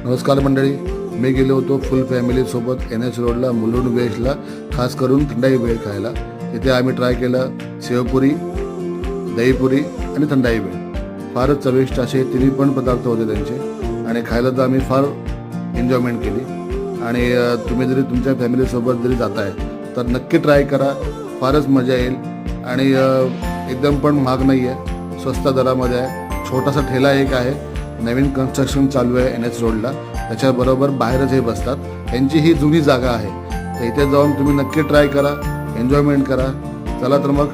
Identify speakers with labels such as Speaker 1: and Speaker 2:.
Speaker 1: नमस्कार मंडळी, मी गेलो होतो फुल फॅमिलीसोबत NH रोडला मुलुंड वेस्टला, खास करून थंडाई भेळ खायला. तिथे आम्ही ट्राय केलं शेवपुरी, दहीपुरी आणि थंडाई भेळ. फारच चविष्ट असे तिन्ही पण पदार्थ होते त्यांचे आणि खायला तर आम्ही फार एन्जॉयमेंट केली. आणि तुम्ही जरी तुमच्या फॅमिलीसोबत जरी जाताय तर नक्की ट्राय करा, फारच मजा येईल. आणि एकदम पण महाग नाही आहे, स्वस्त दरामध्ये आहे. छोटासा ठेला एक आहे, नवीन कन्स्ट्रक्शन चालू आहे NH रोडला, त्याच्याबरोबर बाहेरच हे बसतात. यांची ही जुनी जागा आहे, तर इथे जाऊन तुम्ही नक्की ट्राय करा, एन्जॉयमेंट करा. चला तर मग